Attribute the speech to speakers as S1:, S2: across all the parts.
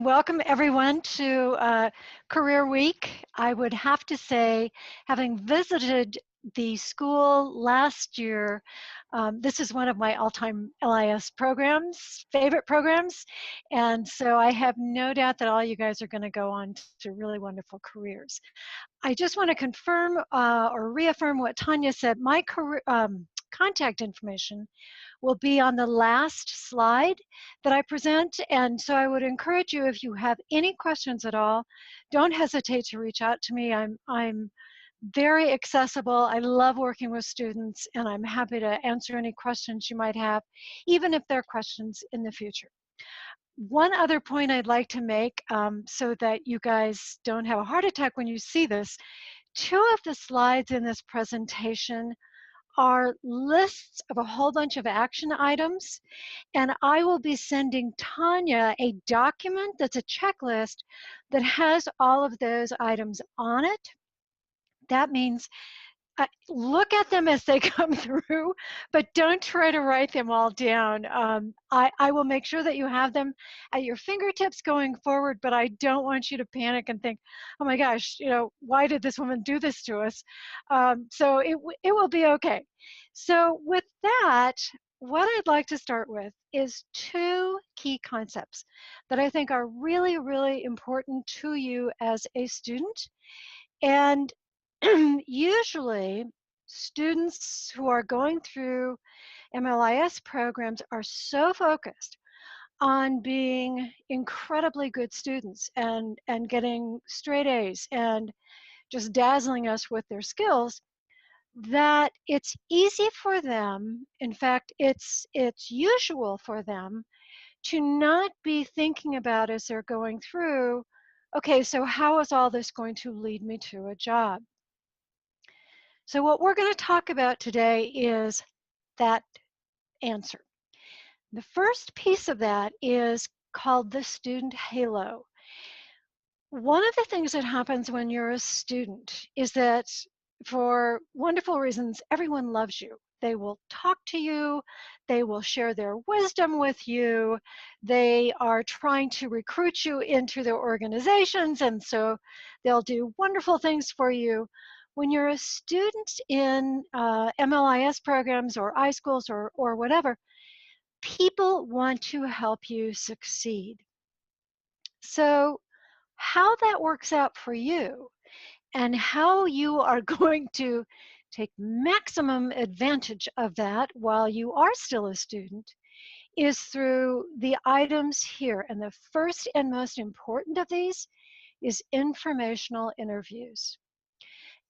S1: Welcome everyone to Career Week. I would have to say, having visited the school last year, this is one of my all-time LIS programs, favorite programs, and so I have no doubt that all you guys are going to go on to really wonderful careers. I just want to confirm or reaffirm what Tanya said. My career, contact information will be on the last slide that I present. And so I would encourage you, if you have any questions at all, don't hesitate to reach out to me. I'm very accessible. I love working with students, and I'm happy to answer any questions you might have, even if they're questions in the future. One other point I'd like to make so that you guys don't have a heart attack when you see this, two of the slides in this presentation are lists of a whole bunch of action items, and I will be sending Tanya a document that's a checklist that has all of those items on it. That means look at them as they come through, but don't try to write them all down. I will make sure that you have them at your fingertips going forward, but I don't want you to panic and think, oh my gosh, why did this woman do this to us? So it will be okay. So with that, what I'd like to start with is two key concepts that I think are really, really important to you as a student. And usually, students who are going through MLIS programs are so focused on being incredibly good students and getting straight A's and just dazzling us with their skills that it's easy for them, in fact, it's usual for them to not be thinking about as they're going through, okay, so how is all this going to lead me to a job? So what we're going to talk about today is that answer. The first piece of that is called the student halo. One of the things that happens when you're a student is that for wonderful reasons, everyone loves you. They will talk to you, they will share their wisdom with you, they are trying to recruit you into their organizations, and so they'll do wonderful things for you. When you're a student in MLIS programs or iSchools or whatever, people want to help you succeed. So how that works out for you and how you are going to take maximum advantage of that while you are still a student is through the items here. And the first and most important of these is informational interviews.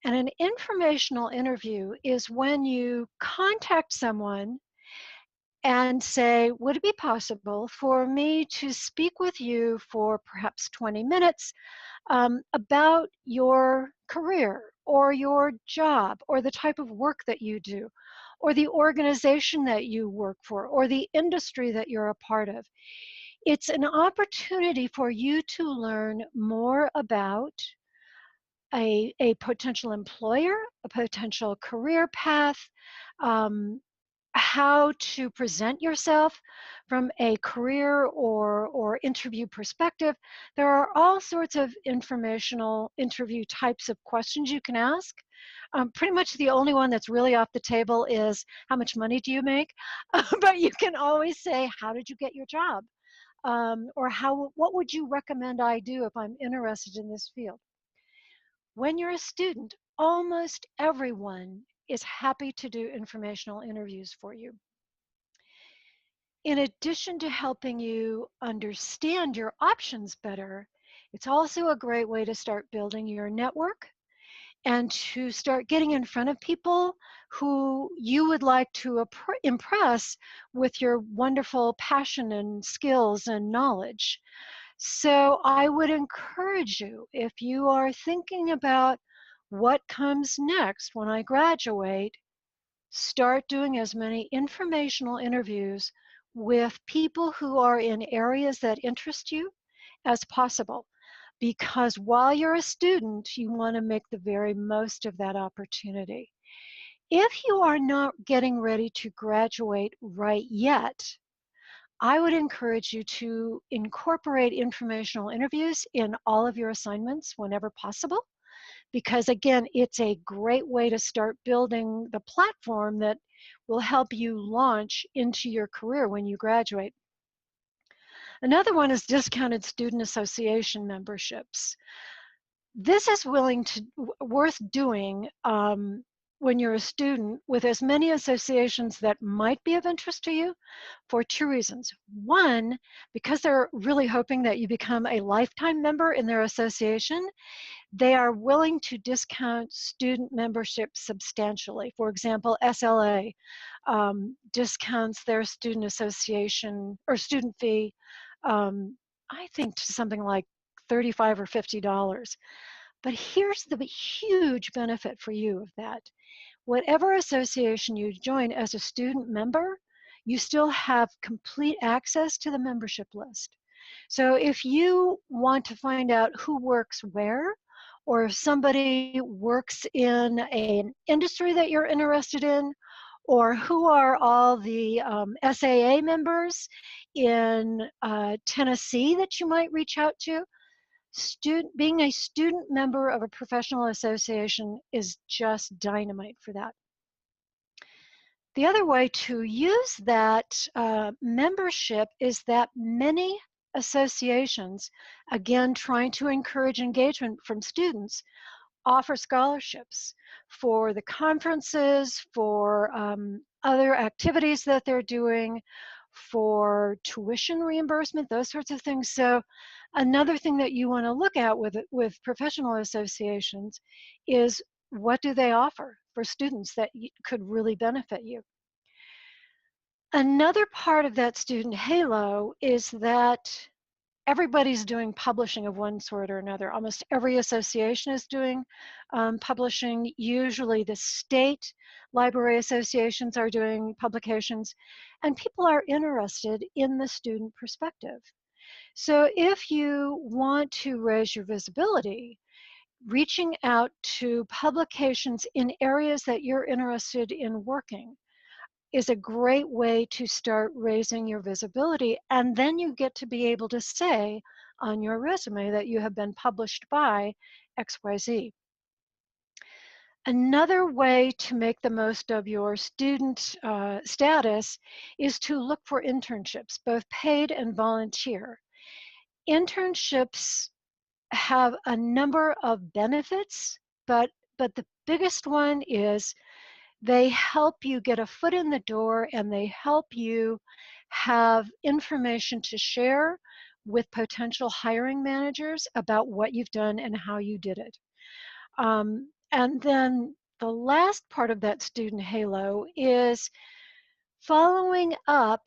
S1: And an informational interview is when you contact someone and say, would it be possible for me to speak with you for perhaps 20 minutes about your career or your job or the type of work that you do or the organization that you work for or the industry that you're a part of. It's an opportunity for you to learn more about a potential employer, a potential career path, how to present yourself from a career or interview perspective. There are all sorts of informational interview types of questions you can ask. Pretty much the only one that's really off the table is how much money do you make? But you can always say, how did you get your job? Or what would you recommend I do if I'm interested in this field? When you're a student, almost everyone is happy to do informational interviews for you. In addition to helping you understand your options better, it's also a great way to start building your network and to start getting in front of people who you would like to impress with your wonderful passion and skills and knowledge. So I would encourage you, if you are thinking about what comes next when I graduate, start doing as many informational interviews with people who are in areas that interest you as possible. Because while you're a student, you want to make the very most of that opportunity. If you are not getting ready to graduate right yet, I would encourage you to incorporate informational interviews in all of your assignments whenever possible, because again, it's a great way to start building the platform that will help you launch into your career when you graduate. Another one is discounted student association memberships. This is worth doing when you're a student with as many associations that might be of interest to you for two reasons. One, because they're really hoping that you become a lifetime member in their association, they are willing to discount student membership substantially. For example, SLA discounts their student association or student fee, I think to something like $35 or $50. But here's the huge benefit for you of that. Whatever association you join as a student member, you still have complete access to the membership list. So if you want to find out who works where, or if somebody works in an industry that you're interested in, or who are all the SAA members in Tennessee that you might reach out to, being a student member of a professional association is just dynamite for that. The other way to use that membership is that many associations, again, trying to encourage engagement from students, offer scholarships for the conferences, for other activities that they're doing, for tuition reimbursement, those sorts of things. So another thing that you want to look at with professional associations is, what do they offer for students that could really benefit you? Another part of that student halo is that everybody's doing publishing of one sort or another. Almost every association is doing publishing. Usually the state library associations are doing publications, and people are interested in the student perspective. So if you want to raise your visibility, reaching out to publications in areas that you're interested in working is a great way to start raising your visibility. And then you get to be able to say on your resume that you have been published by XYZ. Another way to make the most of your student status is to look for internships, both paid and volunteer. Internships have a number of benefits, but the biggest one is they help you get a foot in the door, and they help you have information to share with potential hiring managers about what you've done and how you did it. And then the last part of that student halo is following up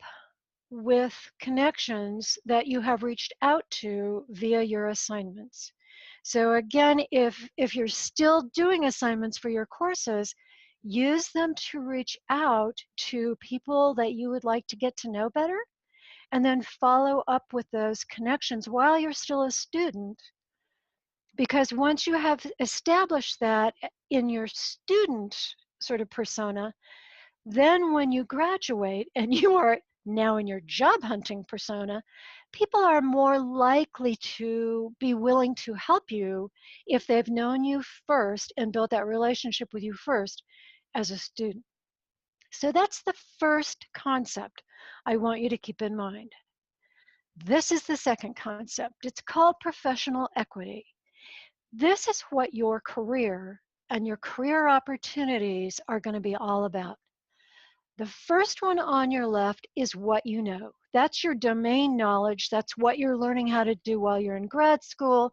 S1: with connections that you have reached out to via your assignments. So again, if you're still doing assignments for your courses, use them to reach out to people that you would like to get to know better, and then follow up with those connections while you're still a student. Because once you have established that in your student sort of persona, then when you graduate and you are now in your job hunting persona, people are more likely to be willing to help you if they've known you first and built that relationship with you first as a student. So that's the first concept I want you to keep in mind. This is the second concept. It's called professional equity. This is what your career and your career opportunities are going to be all about. The first one on your left is what you know. That's your domain knowledge. That's what you're learning how to do while you're in grad school.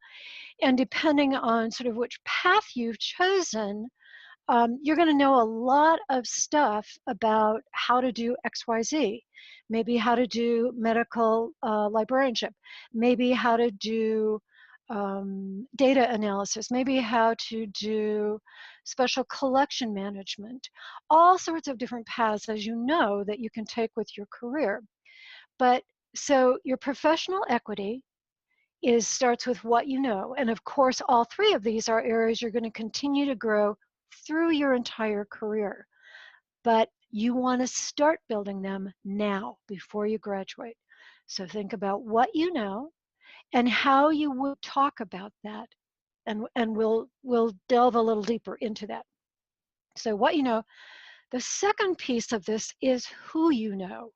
S1: And depending on sort of which path you've chosen, you're going to know a lot of stuff about how to do XYZ. Maybe how to do medical librarianship. Maybe how to do data analysis. Maybe how to do special collection management. All sorts of different paths, as you know, that you can take with your career. But so your professional equity starts with what you know. And of course, all three of these are areas you're going to continue to grow through your entire career. But you want to start building them now before you graduate. So think about what you know and how you would talk about that. And we'll delve a little deeper into that. So what you know, the second piece of this is who you know.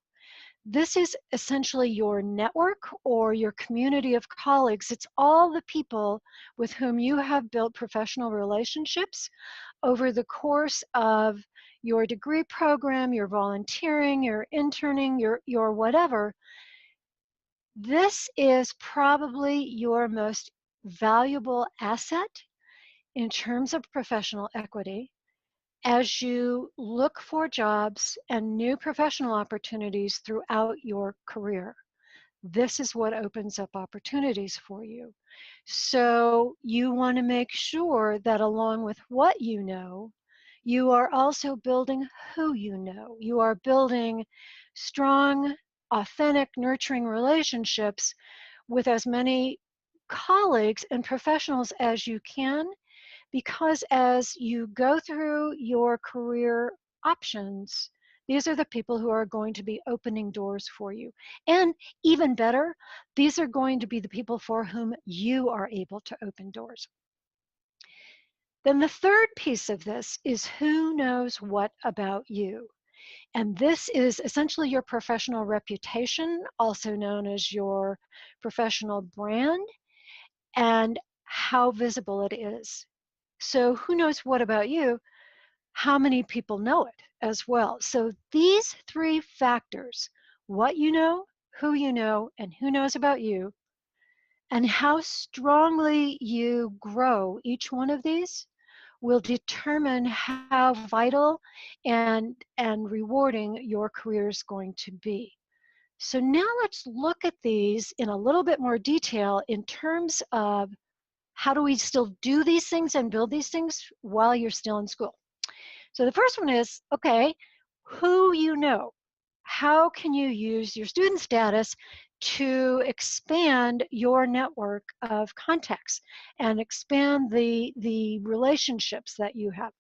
S1: This is essentially your network or your community of colleagues. It's all the people with whom you have built professional relationships over the course of your degree program, your volunteering, your interning, your whatever. This is probably your most valuable asset in terms of professional equity as you look for jobs and new professional opportunities throughout your career. This is what opens up opportunities for you. So you want to make sure that along with what you know, you are also building who you know. You are building strong, authentic, nurturing relationships with as many colleagues and professionals as you can, because as you go through your career options, these are the people who are going to be opening doors for you. And even better, these are going to be the people for whom you are able to open doors. Then the third piece of this is who knows what about you. And this is essentially your professional reputation, also known as your professional brand, and how visible it is. So who knows what about you? How many people know it as well? So these three factors, what you know, who you know, and who knows about you, and how strongly you grow each one of these will determine how vital and rewarding your career is going to be. So now let's look at these in a little bit more detail in terms of how do we still do these things and build these things while you're still in school. So the first one is, okay, who you know. How can you use your student status to expand your network of contacts and expand the relationships that you have?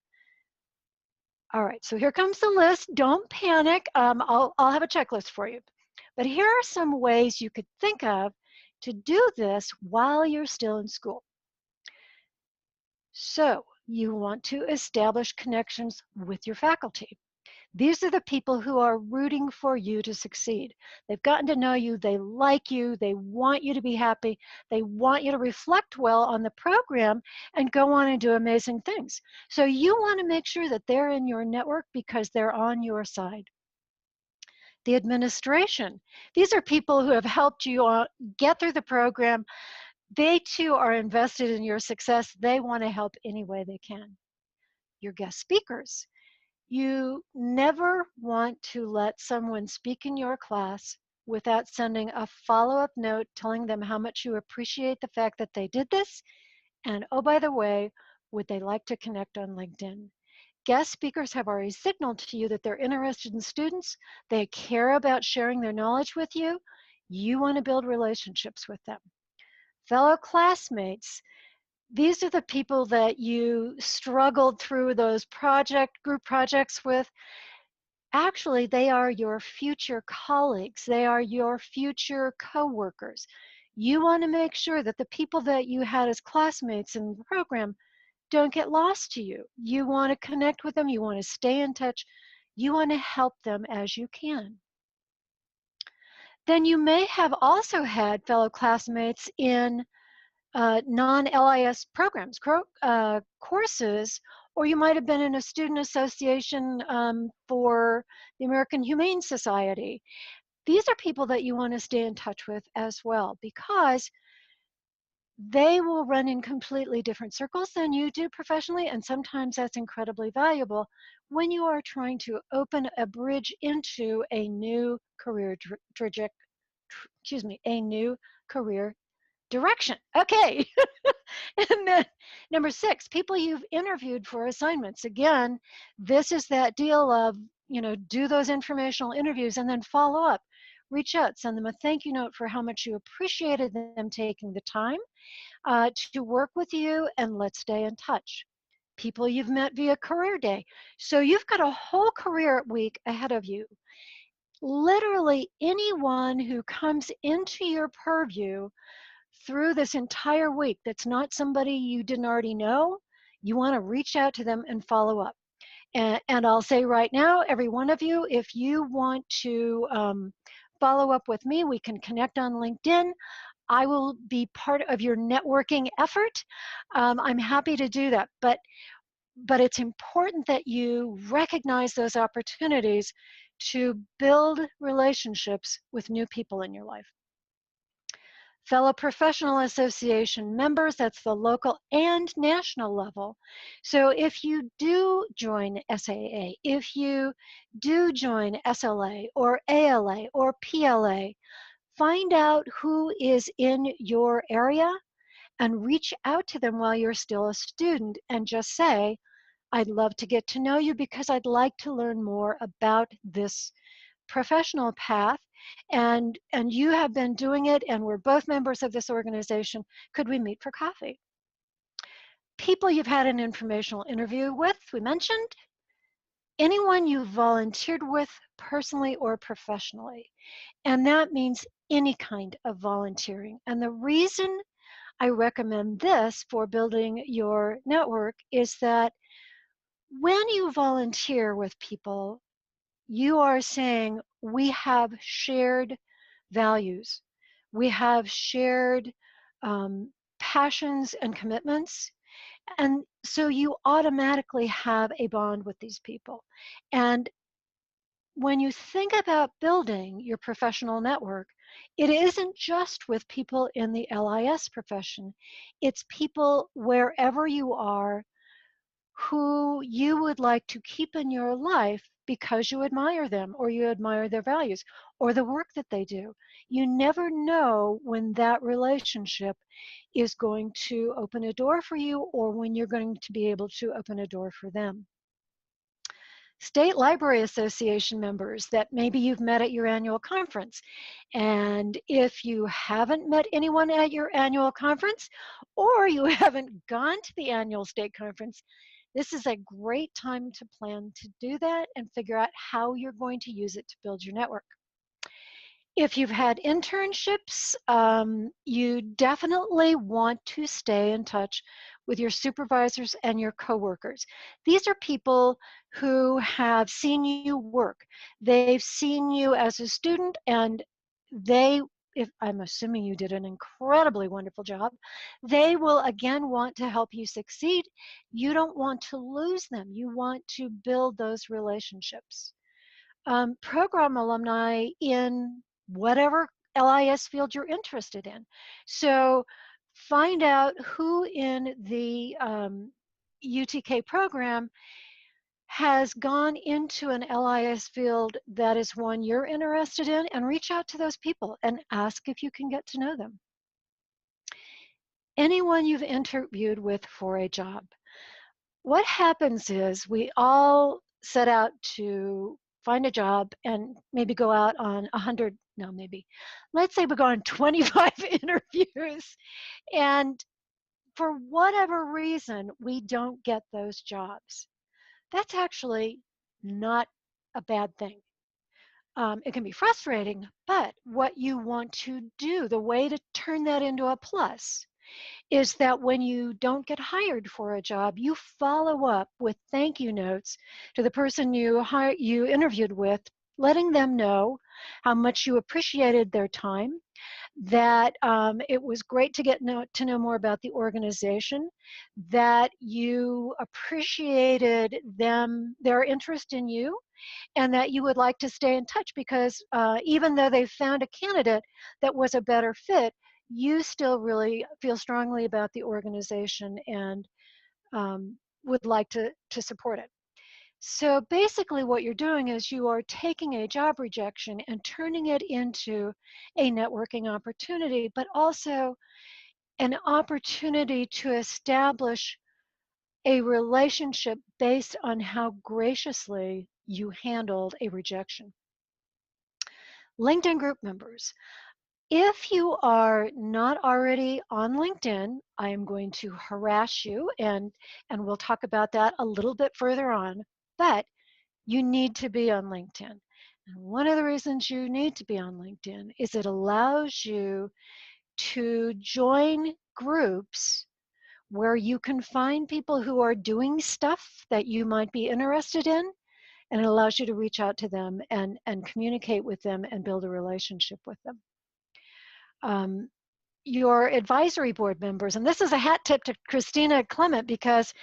S1: All right, so here comes the list. Don't panic. I'll have a checklist for you. But here are some ways you could think of to do this while you're still in school. So you want to establish connections with your faculty. These are the people who are rooting for you to succeed. They've gotten to know you, they like you, they want you to be happy, they want you to reflect well on the program and go on and do amazing things. So you want to make sure that they're in your network because they're on your side. The administration, these are people who have helped you get through the program. They too are invested in your success. They want to help any way they can. Your guest speakers, you never want to let someone speak in your class without sending a follow-up note telling them how much you appreciate the fact that they did this. And oh, by the way, would they like to connect on LinkedIn? Guest speakers have already signaled to you that they're interested in students. They care about sharing their knowledge with you. You want to build relationships with them. Fellow classmates, these are the people that you struggled through those group projects with. Actually, they are your future colleagues. They are your future coworkers. You want to make sure that the people that you had as classmates in the program don't get lost to you. You want to connect with them. You want to stay in touch. You want to help them as you can. Then you may have also had fellow classmates in non-LIS programs, courses, or you might have been in a student association for the American Humane Society. These are people that you want to stay in touch with as well, because they will run in completely different circles than you do professionally, and sometimes that's incredibly valuable when you are trying to open a bridge into a new career a new career direction. Okay. And then number 6, people you've interviewed for assignments. Again, this is that deal of, do those informational interviews and then follow up. Reach out, send them a thank you note for how much you appreciated them taking the time to work with you, and let's stay in touch. People you've met via career day. So you've got a whole career week ahead of you. Literally anyone who comes into your purview through this entire week that's not somebody you didn't already know, you want to reach out to them and follow up. And I'll say right now, every one of you, if you want to follow up with me, we can connect on LinkedIn. I will be part of your networking effort. I'm happy to do that. But it's important that you recognize those opportunities to build relationships with new people in your life. Fellow professional association members, that's the local and national level. So if you do join SAA, if you do join SLA or ALA or PLA, find out who is in your area and reach out to them while you're still a student and just say, I'd love to get to know you because I'd like to learn more about this professional path, and you have been doing it and we're both members of this organization. Could we meet for coffee? People you've had an informational interview with, we mentioned. Anyone you volunteered with personally or professionally. And that means any kind of volunteering. And the reason I recommend this for building your network is that when you volunteer with people, you are saying we have shared values, we have shared passions and commitments, and so you automatically have a bond with these people. And when you think about building your professional network, it isn't just with people in the LIS profession, it's people wherever you are who you would like to keep in your life because you admire them or you admire their values or the work that they do. You never know when that relationship is going to open a door for you or when you're going to be able to open a door for them. State Library Association members that maybe you've met at your annual conference. And if you haven't met anyone at your annual conference or you haven't gone to the annual state conference, this is a great time to plan to do that and figure out how you're going to use it to build your network. If you've had internships, you definitely want to stay in touch with your supervisors and your coworkers. These are people who have seen you work. They've seen you as a student, and if I'm assuming you did an incredibly wonderful job, they will again want to help you succeed. You don't want to lose them. You want to build those relationships. Program alumni in whatever LIS field you're interested in. So find out who in the UTK program has gone into an LIS field that is one you're interested in, and reach out to those people and ask if you can get to know them. Anyone you've interviewed with for a job. What happens is we all set out to find a job and maybe go out on 100, no, maybe, let's say we go on 25 interviews, and for whatever reason, we don't get those jobs. That's actually not a bad thing. It can be frustrating, but what you want to do, the way to turn that into a plus, is that when you don't get hired for a job, you follow up with thank you notes to the person you interviewed with, letting them know how much you appreciated their time, that it was great to get to know more about the organization, that you appreciated their interest in you, and that you would like to stay in touch because even though they found a candidate that was a better fit, you still really feel strongly about the organization and would like to support it. So basically what you're doing is you are taking a job rejection and turning it into a networking opportunity, but also an opportunity to establish a relationship based on how graciously you handled a rejection. LinkedIn group members. If you are not already on LinkedIn, I am going to harass you and we'll talk about that a little bit further on, but you need to be on LinkedIn. And one of the reasons you need to be on LinkedIn is it allows you to join groups where you can find people who are doing stuff that you might be interested in, and it allows you to reach out to them and communicate with them and build a relationship with them. Your advisory board members, and this is a hat tip to Christina Clement because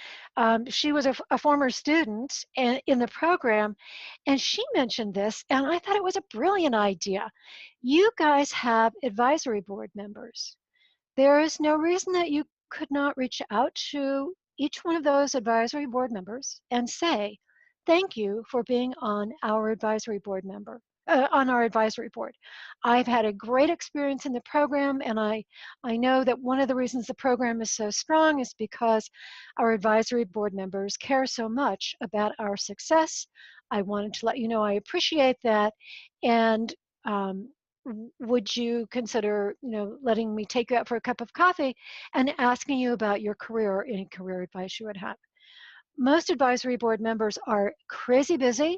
S1: she was a former student in the program, and she mentioned this, and I thought it was a brilliant idea. You guys have advisory board members. There is no reason that you could not reach out to each one of those advisory board members and say, thank you for being on our advisory board member, on our advisory board. I've had a great experience in the program, and I know that one of the reasons the program is so strong is because our advisory board members care so much about our success. I wanted to let you know I appreciate that, and would you consider, letting me take you out for a cup of coffee and asking you about your career or any career advice you would have? Most advisory board members are crazy busy,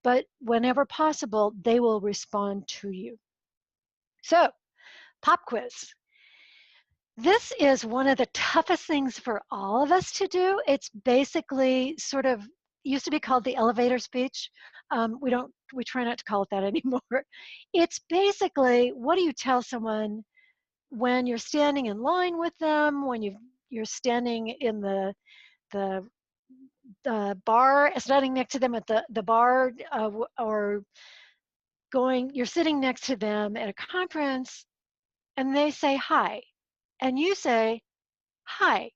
S1: but whenever possible, they will respond to you. So, pop quiz. This is one of the toughest things for all of us to do. It's basically sort of used to be called the elevator speech. We try not to call it that anymore. It's basically, what do you tell someone when you're standing in line with them, when you're standing in the bar, standing next to them at the bar, or you're sitting next to them at a conference, and they say hi, and you say hi,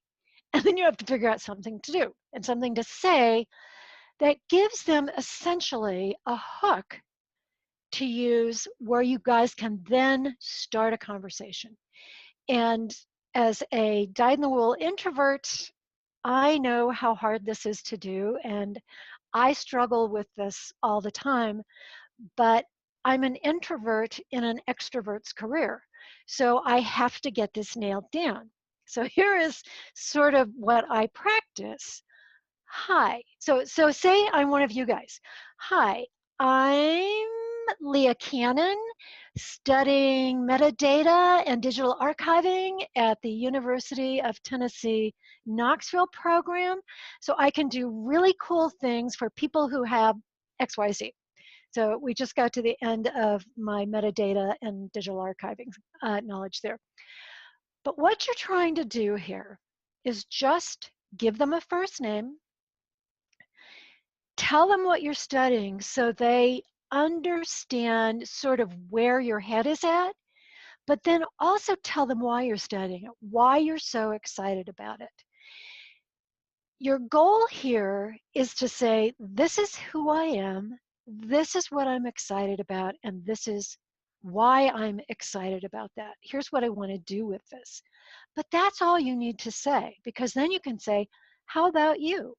S1: and then you have to figure out something to do and something to say that gives them essentially a hook to use where you guys can then start a conversation. And as a dyed-in-the-wool introvert, I know how hard this is to do, and I struggle with this all the time, but I'm an introvert in an extrovert's career, so I have to get this nailed down. So here is sort of what I practice. Hi. So say I'm one of you guys. Hi, I'm Leah Cannon, studying metadata and digital archiving at the University of Tennessee Knoxville program. So I can do really cool things for people who have XYZ. So we just got to the end of my metadata and digital archiving knowledge there. But what you're trying to do here is just give them a first name, tell them what you're studying so they understand sort of where your head is at, but then also tell them why you're studying it, why you're so excited about it. Your goal here is to say, this is who I am, this is what I'm excited about, and this is why I'm excited about that. Here's what I want to do with this. But that's all you need to say, because then you can say, how about you?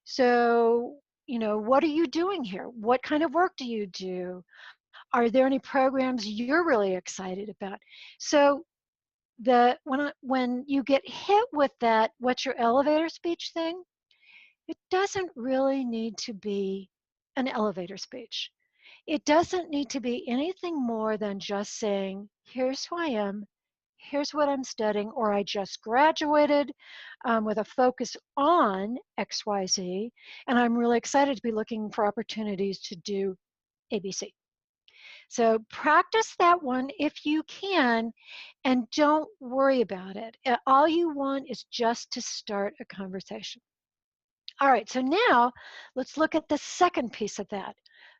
S1: So, what are you doing here? What kind of work do you do? Are there any programs you're really excited about? So when you get hit with that, what's your elevator speech thing? It doesn't really need to be an elevator speech. It doesn't need to be anything more than just saying, here's who I am, here's what I'm studying, or I just graduated with a focus on XYZ, and I'm really excited to be looking for opportunities to do ABC. So practice that one if you can, and don't worry about it. All you want is just to start a conversation. All right, so now let's look at the second piece of that.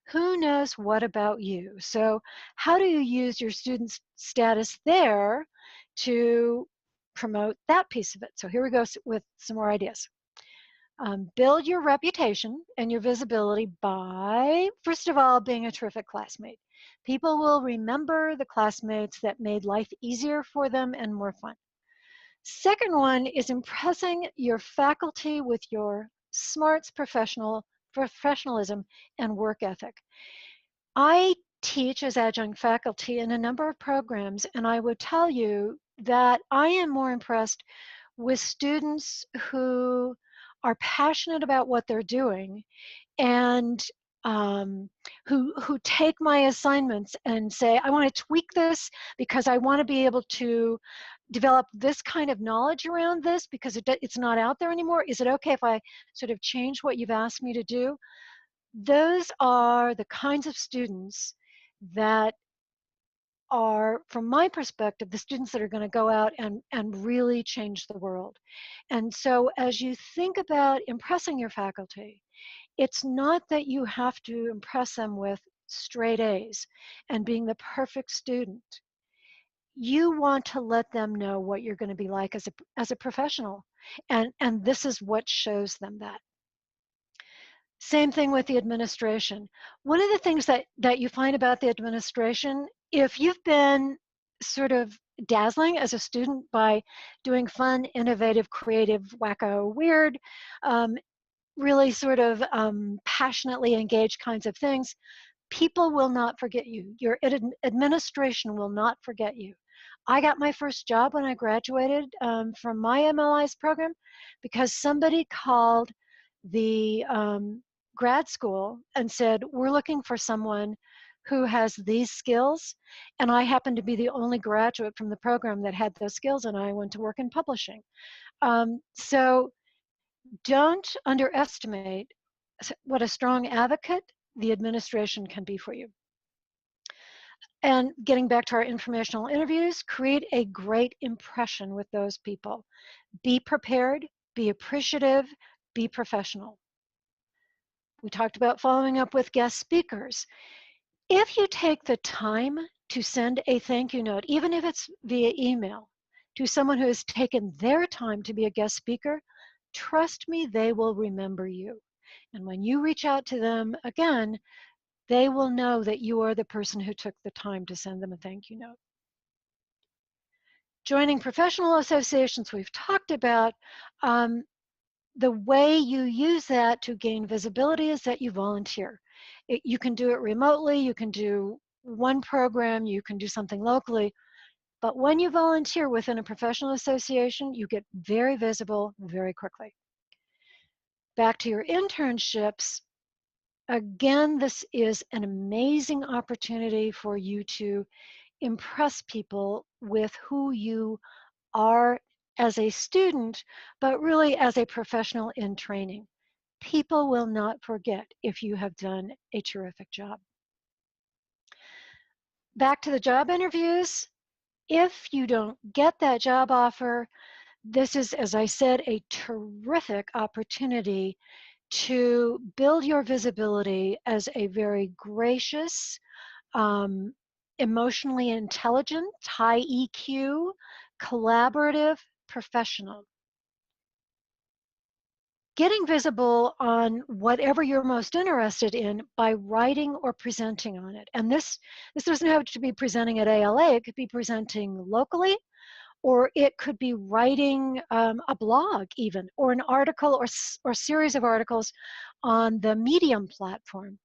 S1: Who knows what about you? So how do you use your student status there to promote that piece of it? So here we go with some more ideas. Build your reputation and your visibility by, first of all, being a terrific classmate. People will remember the classmates that made life easier for them and more fun. Second one is impressing your faculty with your smarts, professionalism, and work ethic. I teach as adjunct faculty in a number of programs, and I would tell you that I am more impressed with students who are passionate about what they're doing and who take my assignments and say, I want to tweak this because I want to be able to develop this kind of knowledge around this because it's not out there anymore. Is it okay if I sort of change what you've asked me to do? Those are the kinds of students that are, from my perspective, the students that are going to go out and really change the world. And so as you think about impressing your faculty, it's not that you have to impress them with straight A's and being the perfect student. You want to let them know what you're going to be like as a professional. And this is what shows them that. Same thing with the administration. One of the things that you find about the administration, if you've been sort of dazzling as a student by doing fun, innovative, creative, wacko, weird, um, really sort of passionately engaged kinds of things, people will not forget you. Your administration will not forget you. I got my first job when I graduated from my MLIS program because somebody called the grad school and said, we're looking for someone who has these skills. And I happened to be the only graduate from the program that had those skills, and I went to work in publishing. So don't underestimate what a strong advocate the administration can be for you. And getting back to our informational interviews, create a great impression with those people. Be prepared, be appreciative, be professional. We talked about following up with guest speakers. If you take the time to send a thank you note, even if it's via email, to someone who has taken their time to be a guest speaker, trust me, they will remember you. And when you reach out to them again, they will know that you are the person who took the time to send them a thank you note. Joining professional associations, we've talked about. The way you use that to gain visibility is that you volunteer. You can do it remotely, you can do one program, you can do something locally, but when you volunteer within a professional association, you get very visible very quickly. Back to your internships, again, this is an amazing opportunity for you to impress people with who you are as a student, but really as a professional in training. People will not forget if you have done a terrific job. Back to the job interviews. If you don't get that job offer, this is, as I said, a terrific opportunity to build your visibility as a very gracious, emotionally intelligent, high EQ, collaborative professional. Getting visible on whatever you're most interested in by writing or presenting on it. And this doesn't have to be presenting at ALA, it could be presenting locally, or it could be writing a blog even, or an article or series of articles on the Medium platform.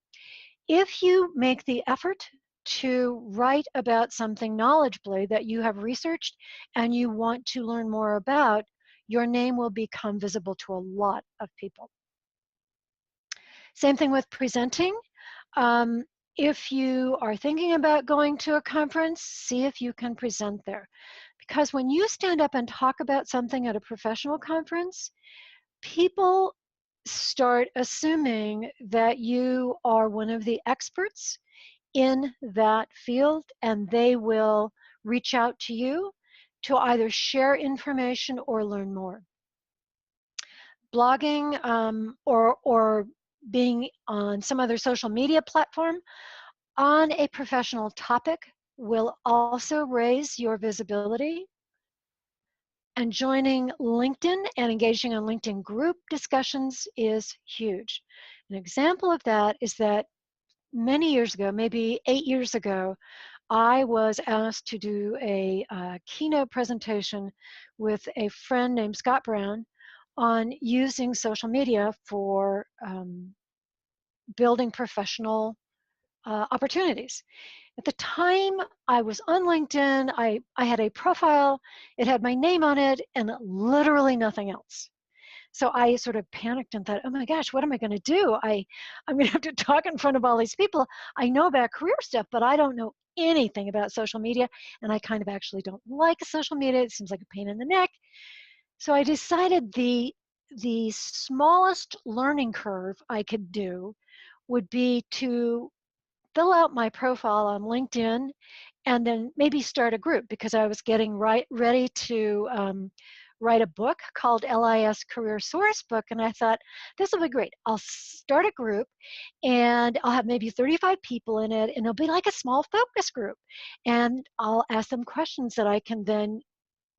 S1: If you make the effort to write about something knowledgeably that you have researched and you want to learn more about, your name will become visible to a lot of people. Same thing with presenting. If you are thinking about going to a conference, see if you can present there. Because when you stand up and talk about something at a professional conference, people start assuming that you are one of the experts in that field, and they will reach out to you to either share information or learn more. Blogging or being on some other social media platform on a professional topic will also raise your visibility. And joining LinkedIn and engaging on LinkedIn group discussions is huge. An example of that is that many years ago, maybe 8 years ago, I was asked to do a keynote presentation with a friend named Scott Brown on using social media for building professional opportunities. At the time, I was on LinkedIn. I had a profile. It had my name on it and literally nothing else. So I sort of panicked and thought, oh my gosh, what am I going to do? I'm going to have to talk in front of all these people. I know about career stuff, but I don't know anything about social media. And I kind of actually don't like social media. It seems like a pain in the neck. So I decided the smallest learning curve I could do would be to fill out my profile on LinkedIn and then maybe start a group, because I was getting ready to write a book called LIS Career Sourcebook, and I thought this will be great. I'll start a group, and I'll have maybe 35 people in it, and it'll be like a small focus group, and I'll ask them questions that I can then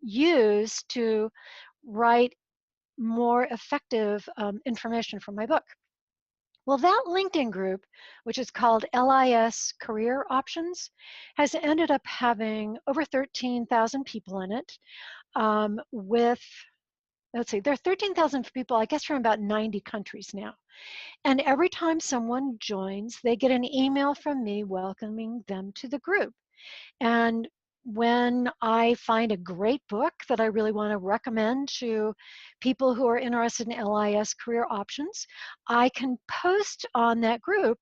S1: use to write more effective information for my book. Well, that LinkedIn group, which is called LIS Career Options, has ended up having over 13,000 people in it. With, let's see, there are 13,000 people, I guess, from about 90 countries now. And every time someone joins, they get an email from me welcoming them to the group. And when I find a great book that I really want to recommend to people who are interested in LIS career options, I can post on that group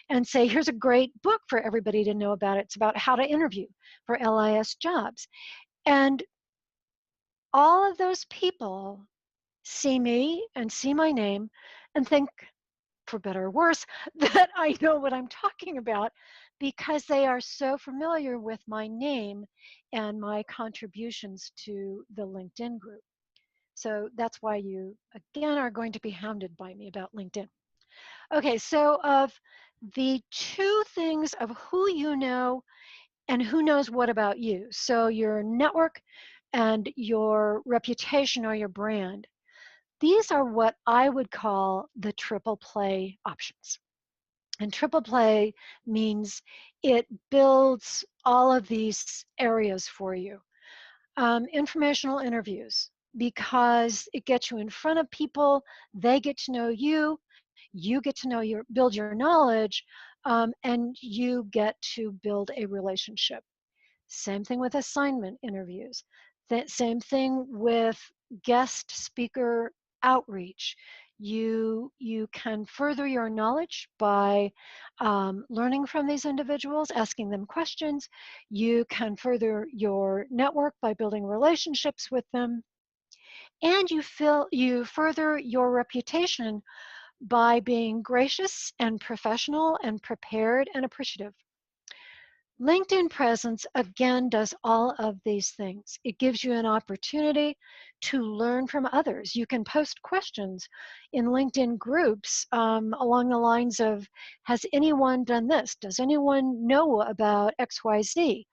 S1: and say, here's a great book for everybody to know about. It's about how to interview for LIS jobs. And all of those people see me and see my name and think, for better or worse, that I know what I'm talking about, because they are so familiar with my name and my contributions to the LinkedIn group. So that's why you, again, are going to be hounded by me about LinkedIn. Okay, so of the two things of who you know and who knows what about you, so your network and your reputation or your brand, these are what I would call the triple play options. And triple play means it builds all of these areas for you. Informational interviews, because it gets you in front of people, they get to know you, you get to know build your knowledge, and you get to build a relationship. Same thing with assignment interviews. Same thing with guest speaker outreach. You can further your knowledge by learning from these individuals, asking them questions. You can further your network by building relationships with them, and you further your reputation by being gracious and professional and prepared and appreciative. LinkedIn presence, again, does all of these things. It gives you an opportunity to learn from others. You can post questions in LinkedIn groups along the lines of, has anyone done this? Does anyone know about XYZ?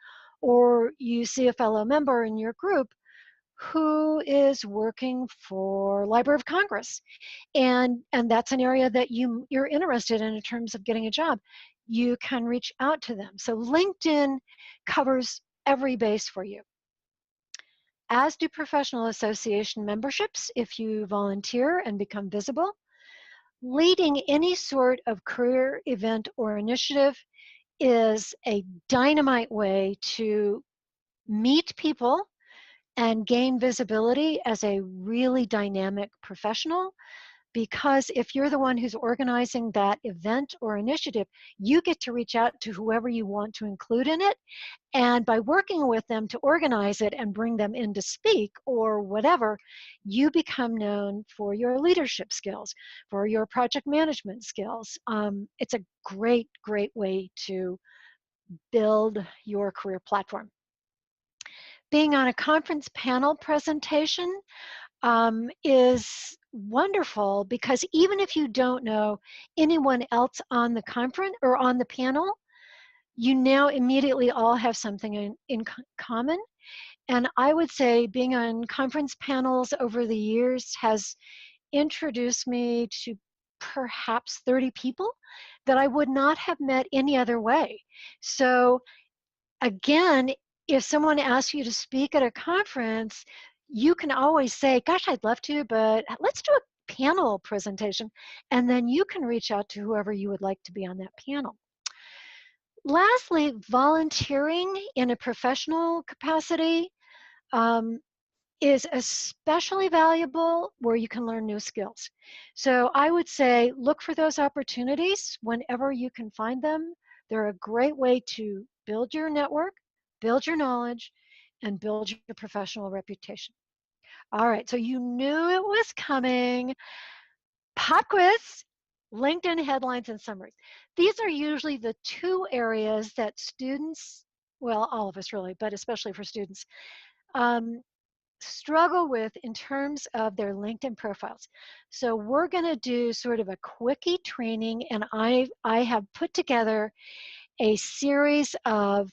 S1: Or you see a fellow member in your group who is working for Library of Congress, and that's an area that you're interested in terms of getting a job. You can reach out to them. So LinkedIn covers every base for you, as do professional association memberships if you volunteer and become visible. Leading any sort of career event or initiative is a dynamite way to meet people and gain visibility as a really dynamic professional. Because if you're the one who's organizing that event or initiative, you get to reach out to whoever you want to include in it. And by working with them to organize it and bring them in to speak or whatever, you become known for your leadership skills, for your project management skills. It's a great, great way to build your career platform. Being on a conference panel presentation is wonderful, because even if you don't know anyone else on the conference or on the panel, you now immediately all have something in common. And I would say being on conference panels over the years has introduced me to perhaps 30 people that I would not have met any other way. So again, if someone asks you to speak at a conference, you can always say, gosh, I'd love to, but let's do a panel presentation. And then you can reach out to whoever you would like to be on that panel. Lastly, volunteering in a professional capacity. is especially valuable where you can learn new skills. So I would say look for those opportunities whenever you can find them. They're a great way to build your network, build your knowledge, and build your professional reputation. All right, so you knew it was coming. Pop quiz, LinkedIn headlines and summaries. These are usually the two areas that students, well, all of us really, but especially for students, um, struggle with in terms of their LinkedIn profiles. So we're going to do sort of a quickie training, and I have put together a series of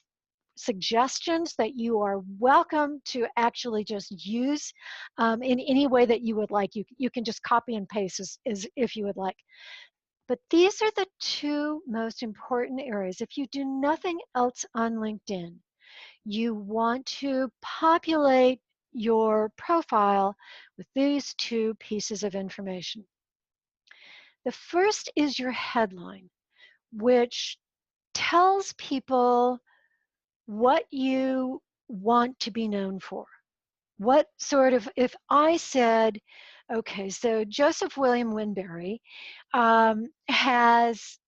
S1: suggestions that you are welcome to actually just use in any way that you would like. You can just copy and paste as if you would like. But these are the two most important areas. If you do nothing else on LinkedIn, you want to populate your profile with these two pieces of information. The first is your headline, which tells people what you want to be known for. What sort of, if I said, okay, so Joseph William Winberry has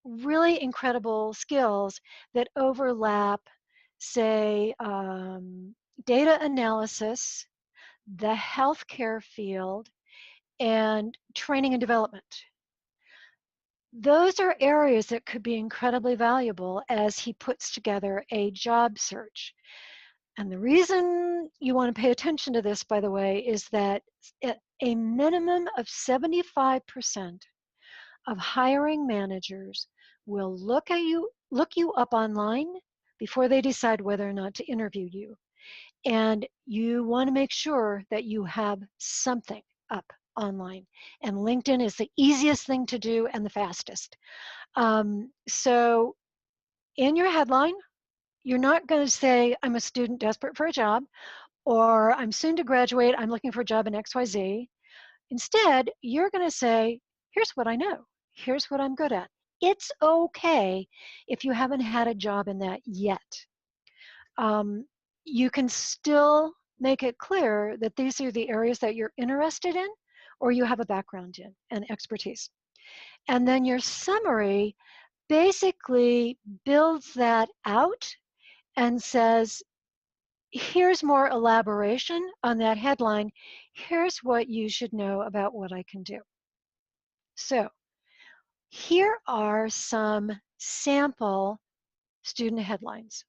S1: really incredible skills that overlap, say, data analysis, the healthcare field, and training and development. Those are areas that could be incredibly valuable as he puts together a job search. And the reason you want to pay attention to this, by the way, is that a minimum of 75% of hiring managers will look you up online before they decide whether or not to interview you. And you want to make sure that you have something up online. And LinkedIn is the easiest thing to do and the fastest. So in your headline, you're not going to say, I'm a student desperate for a job, or I'm soon to graduate, I'm looking for a job in XYZ. Instead, you're going to say, here's what I know. Here's what I'm good at. It's okay if you haven't had a job in that yet. You can still make it clear that these are the areas that you're interested in or you have a background in and expertise. And then your summary basically builds that out and says, here's more elaboration on that headline. Here's what you should know about what I can do. So here are some sample student headlines.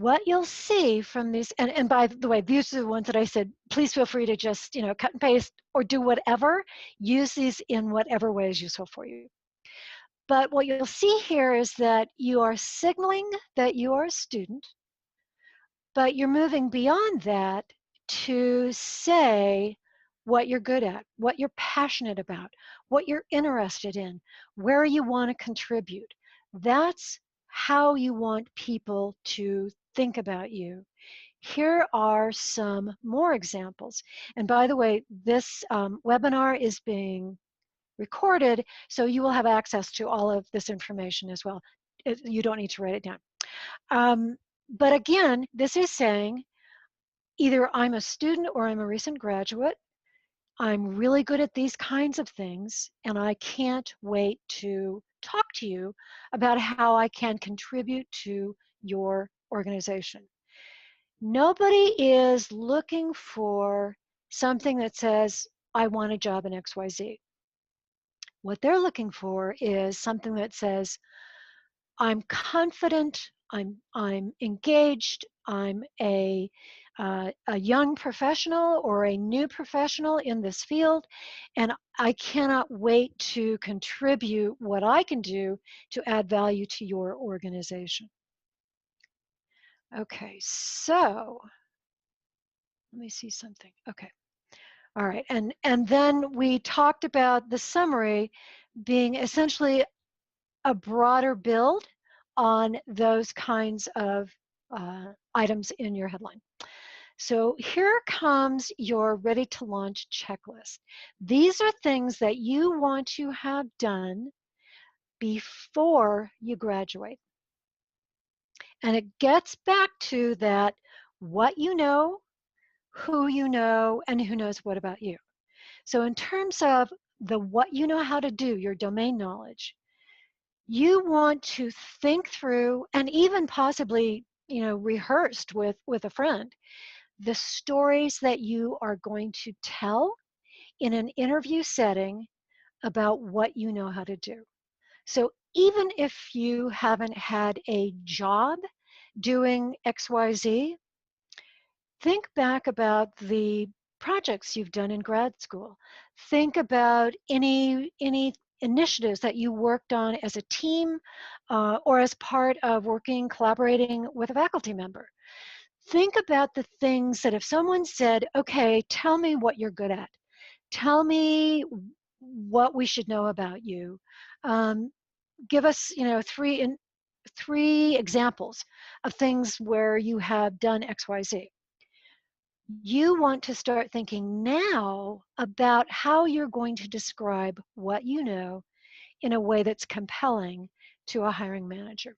S1: What you'll see from these, and by the way, these are the ones that I said, please feel free to just, cut and paste or do whatever. Use these in whatever way is useful for you. But what you'll see here is that you are signaling that you are a student, but you're moving beyond that to say what you're good at, what you're passionate about, what you're interested in, where you want to contribute. That's how you want people to think about you. Here are some more examples. And by the way, this webinar is being recorded, so you will have access to all of this information as well. You don't need to write it down. But again, this is saying either I'm a student or I'm a recent graduate. I'm really good at these kinds of things, and I can't wait to talk to you about how I can contribute to your organization. Nobody is looking for something that says, I want a job in XYZ. What they're looking for is something that says, I'm confident, I'm engaged, I'm a young professional or a new professional in this field, and I cannot wait to contribute what I can do to add value to your organization. Okay, so let me see something. Okay, all right, and then we talked about the summary being essentially a broader build on those kinds of items in your headline. So here comes your ready to launch checklist. These are things that you want to have done before you graduate. And it gets back to that, what you know, who you know, and who knows what about you. So in terms of the what you know how to do, your domain knowledge, you want to think through and even possibly, rehearsed with a friend, the stories that you are going to tell in an interview setting about what you know how to do. So even if you haven't had a job doing XYZ, think back about the projects you've done in grad school. Think about any initiatives that you worked on as a team or as part of working, collaborating with a faculty member. Think about the things that if someone said, okay, tell me what you're good at. Tell me what we should know about you. Um, Give us, three examples of things where you have done XYZ. You want to start thinking now about how you're going to describe what you know in a way that's compelling to a hiring manager.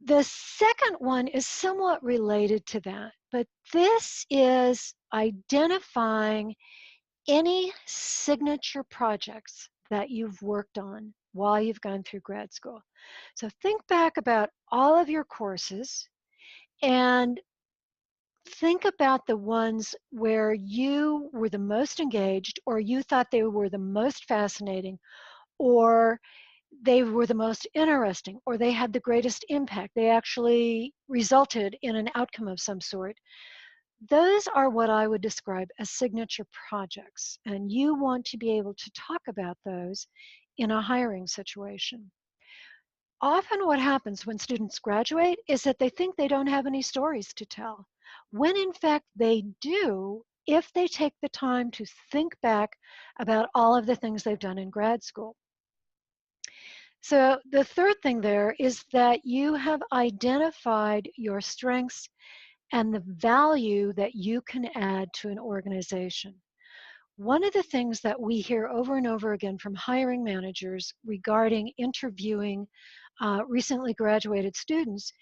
S1: The second one is somewhat related to that, but this is identifying any signature projects that you've worked on while you've gone through grad school. So think back about all of your courses and think about the ones where you were the most engaged, or you thought they were the most fascinating, or they were the most interesting, or they had the greatest impact. They actually resulted in an outcome of some sort. Those are what I would describe as signature projects, and you want to be able to talk about those in a hiring situation. Often what happens when students graduate is that they think they don't have any stories to tell, when in fact they do if they take the time to think back about all of the things they've done in grad school. So the third thing there is that you have identified your strengths and the value that you can add to an organization. One of the things that we hear over and over again from hiring managers regarding interviewing recently graduated students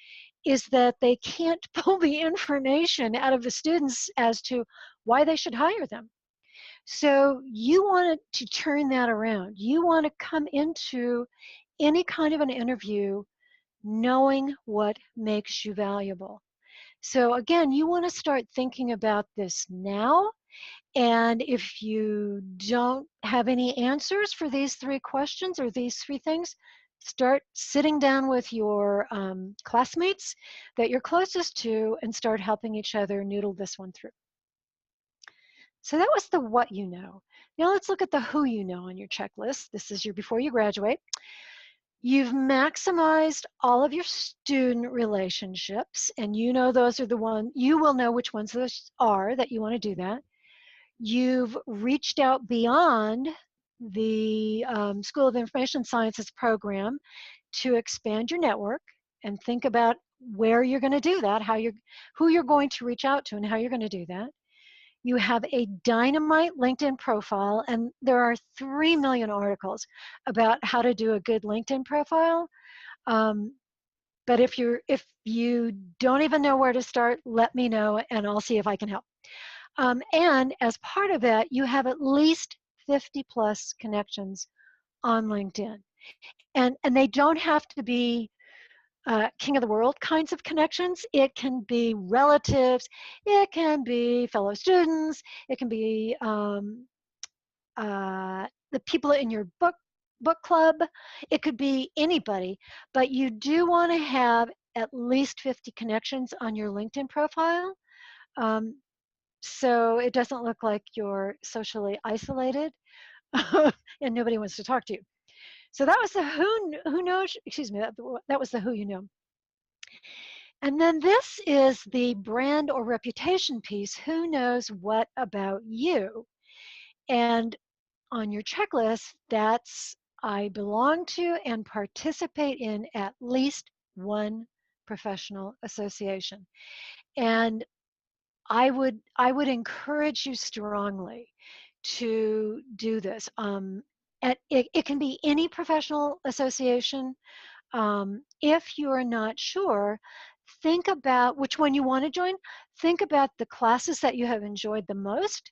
S1: is that they can't pull the information out of the students as to why they should hire them. So you want to turn that around. You want to come into any kind of an interview knowing what makes you valuable. So again, you want to start thinking about this now. And if you don't have any answers for these three questions or these three things, start sitting down with your classmates that you're closest to and start helping each other noodle this one through. So that was the what you know. Now let's look at the who you know on your checklist. This is your before you graduate. You've maximized all of your student relationships, and you know those are the one, you will know which ones those are that you want to do that. You've reached out beyond the School of Information Sciences program to expand your network and think about where you're going to do that, who you're going to reach out to and how you're going to do that. You have a dynamite LinkedIn profile, and there are 3 million articles about how to do a good LinkedIn profile. But if you don't even know where to start, let me know and I'll see if I can help. And as part of that, you have at least 50 plus connections on LinkedIn. And they don't have to be king of the world kinds of connections. It can be relatives, it can be fellow students, it can be the people in your book club, it could be anybody, but you do want to have at least 50 connections on your LinkedIn profile. Um, so it doesn't look like you're socially isolated and nobody wants to talk to you. So that was the who knows, excuse me, that was the who you know. And then this is the brand or reputation piece. Who knows what about you? And on your checklist, that's I belong to and participate in at least one professional association. And I would encourage you strongly to do this. It can be any professional association. If you're not sure, think about which one you want to join. Think about the classes that you have enjoyed the most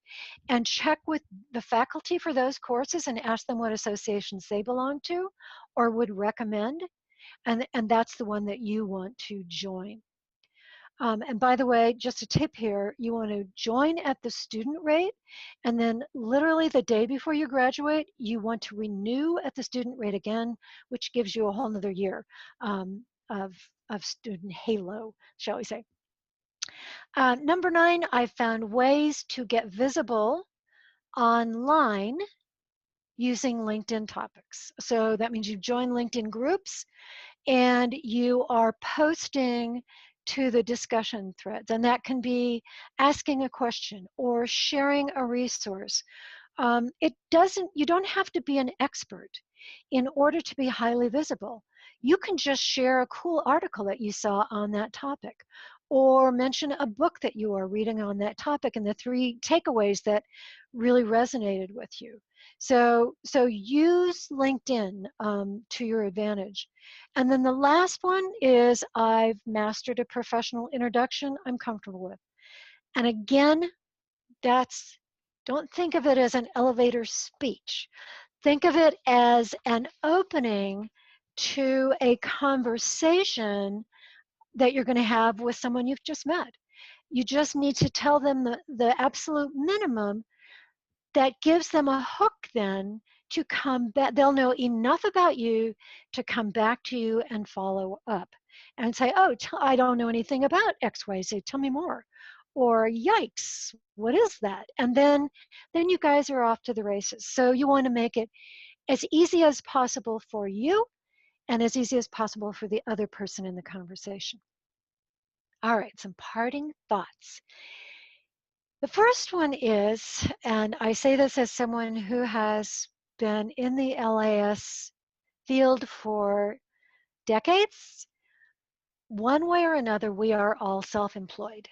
S1: and check with the faculty for those courses and ask them what associations they belong to or would recommend. And that's the one that you want to join. And by the way, just a tip here, you want to join at the student rate, and then literally the day before you graduate, you want to renew at the student rate again, which gives you a whole nother year um, of, of student halo, shall we say. Number 9, I found ways to get visible online using LinkedIn topics. So that means you join LinkedIn groups and you are posting to the discussion threads. And that can be asking a question or sharing a resource. You don't have to be an expert in order to be highly visible. You can just share a cool article that you saw on that topic or mention a book that you are reading on that topic and the 3 takeaways that really resonated with you. So use LinkedIn to your advantage. And then the last one is I've mastered a professional introduction I'm comfortable with. And again, don't think of it as an elevator speech. Think of it as an opening to a conversation that you're going to have with someone you've just met. You just need to tell them the absolute minimum that gives them a hook then to come back. They'll know enough about you to come back to you and follow up and say, oh, I don't know anything about XYZ, tell me more. Or yikes, what is that? And then you guys are off to the races. So you want to make it as easy as possible for you and as easy as possible for the other person in the conversation. All right, some parting thoughts. The first one is, and I say this as someone who has been in the LIS field for decades, one way or another, we are all self-employed.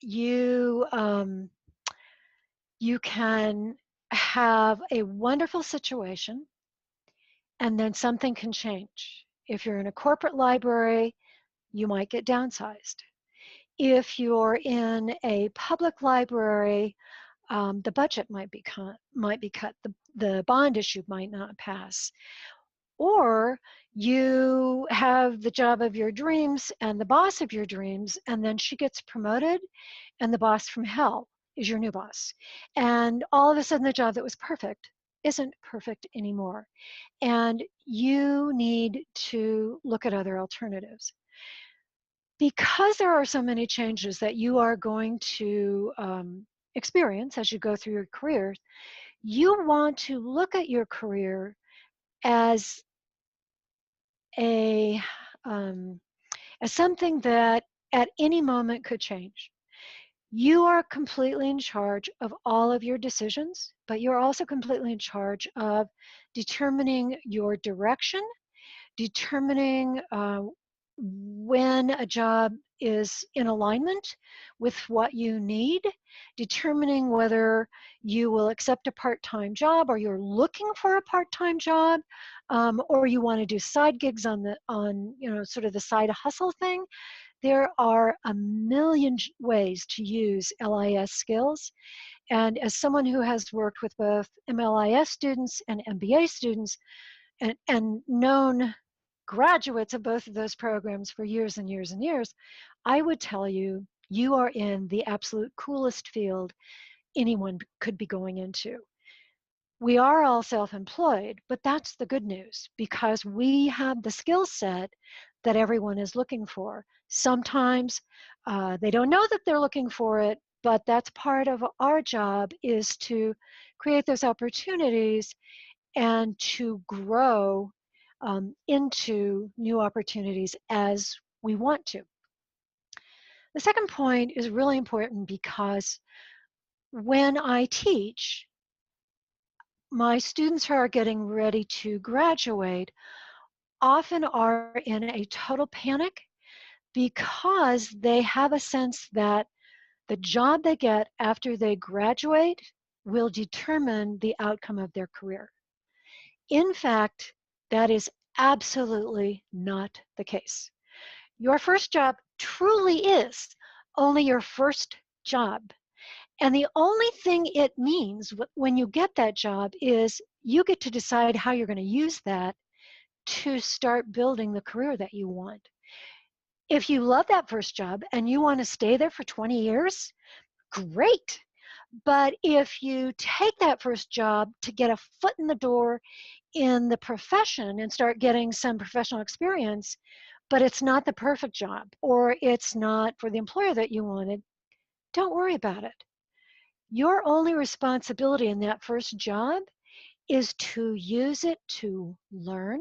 S1: You can have a wonderful situation and then something can change. If you're in a corporate library, you might get downsized. If you're in a public library, the budget might be cut. The bond issue might not pass. Or you have the job of your dreams and the boss of your dreams, and then she gets promoted, and the boss from hell is your new boss. And all of a sudden, the job that was perfect isn't perfect anymore. And you need to look at other alternatives. Because there are so many changes that you are going to experience as you go through your career, you want to look at your career as a as something that at any moment could change. You are completely in charge of all of your decisions, but you're also completely in charge of determining your direction, determining when a job is in alignment with what you need, determining whether you will accept a part-time job or you're looking for a part-time job, or you want to do side gigs on sort of the side hustle thing. There are a million ways to use LIS skills. And as someone who has worked with both MLIS students and MBA students and known graduates of both of those programs for years and years and years, I would tell you, you are in the absolute coolest field anyone could be going into. We are all self-employed, but that's the good news because we have the skill set that everyone is looking for. Sometimes they don't know that they're looking for it, but that's part of our job is to create those opportunities and to grow into new opportunities as we want to. The second point is really important because when I teach, my students who are getting ready to graduate often are in a total panic because they have a sense that the job they get after they graduate will determine the outcome of their career. In fact, that is absolutely not the case. Your first job truly is only your first job. And the only thing it means when you get that job is you get to decide how you're going to use that to start building the career that you want. If you love that first job and you want to stay there for 20 years, great. But if you take that first job to get a foot in the door in the profession and start getting some professional experience, but it's not the perfect job or it's not for the employer that you wanted, don't worry about it. Your only responsibility in that first job is to use it to learn,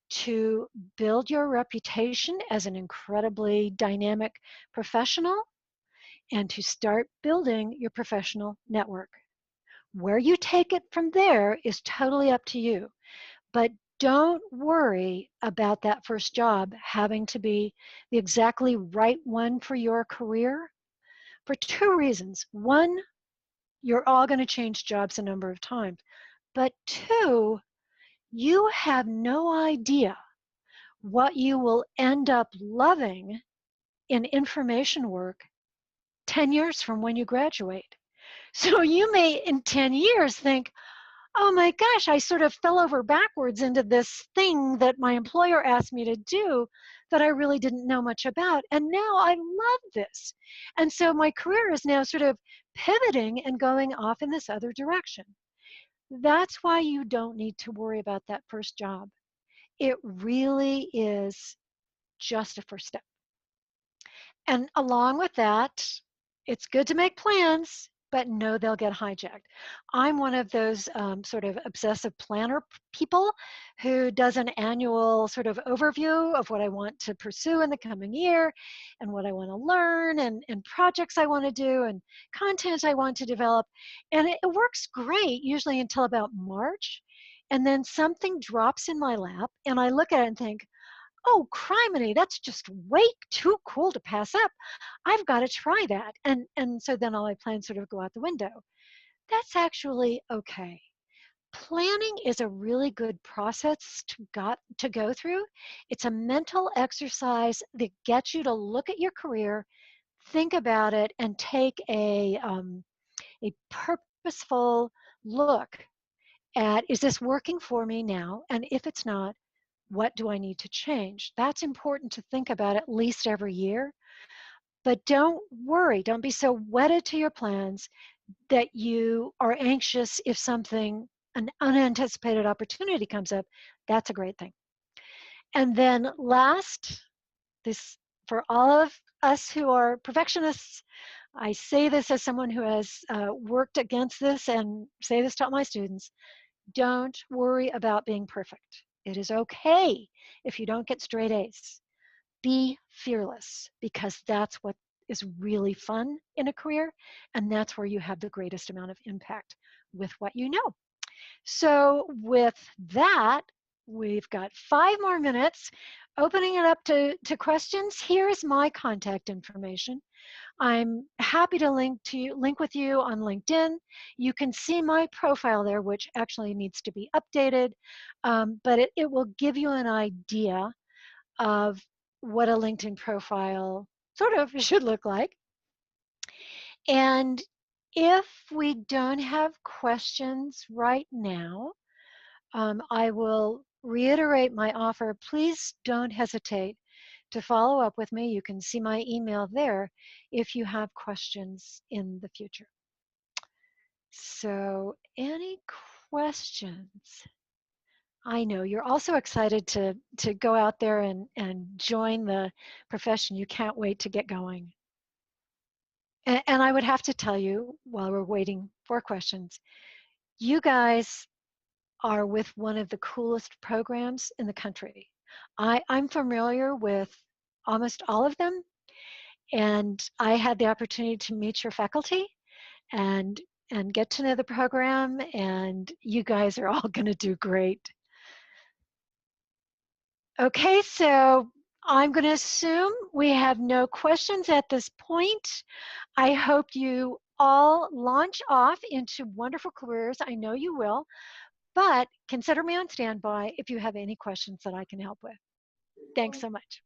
S1: to build your reputation as an incredibly dynamic professional, and to start building your professional network. Where you take it from there is totally up to you. But don't worry about that first job having to be the exactly right one for your career for two reasons. One, you're all going to change jobs a number of times. But two, you have no idea what you will end up loving in information work 10 years from when you graduate. So you may in 10 years think, oh my gosh, I sort of fell over backwards into this thing that my employer asked me to do that I really didn't know much about. And now I love this. And so my career is now sort of pivoting and going off in this other direction. That's why you don't need to worry about that first job. It really is just a first step. And along with that, it's good to make plans, but no, they'll get hijacked. I'm one of those sort of obsessive planner people who does an annual sort of overview of what I want to pursue in the coming year and what I want to learn and projects I want to do and content I want to develop. And it works great usually until about March. And then something drops in my lap and I look at it and think, oh, criminy, that's just way too cool to pass up. I've got to try that. And so then all my plans sort of go out the window. That's actually okay. Planning is a really good process to go through. It's a mental exercise that gets you to look at your career, think about it, and take a purposeful look at, is this working for me now? And if it's not, what do I need to change? That's important to think about at least every year. But don't worry, don't be so wedded to your plans that you are anxious if an unanticipated opportunity comes up. That's a great thing. And then last, this for all of us who are perfectionists, I say this as someone who has worked against this and say this to all my students, don't worry about being perfect. It is okay if you don't get straight A's. Be fearless because that's what is really fun in a career, and that's where you have the greatest amount of impact with what you know. So with that, we've got 5 more minutes. Opening it up to questions, here's my contact information. I'm happy to link with you on LinkedIn. You can see my profile there, which actually needs to be updated, but it will give you an idea of what a LinkedIn profile sort of should look like. And if we don't have questions right now, I will reiterate my offer. Please don't hesitate to follow up with me. You can see my email there if you have questions in the future. So any questions? I know you're also excited to go out there and join the profession. You can't wait to get going. And I would have to tell you while we're waiting for questions, you guys are with one of the coolest programs in the country. I'm familiar with almost all of them, and I had the opportunity to meet your faculty and get to know the program, and you guys are all going to do great. Okay, so I'm going to assume we have no questions at this point. I hope you all launch off into wonderful careers. I know you will, but consider me on standby if you have any questions that I can help with. Thanks so much.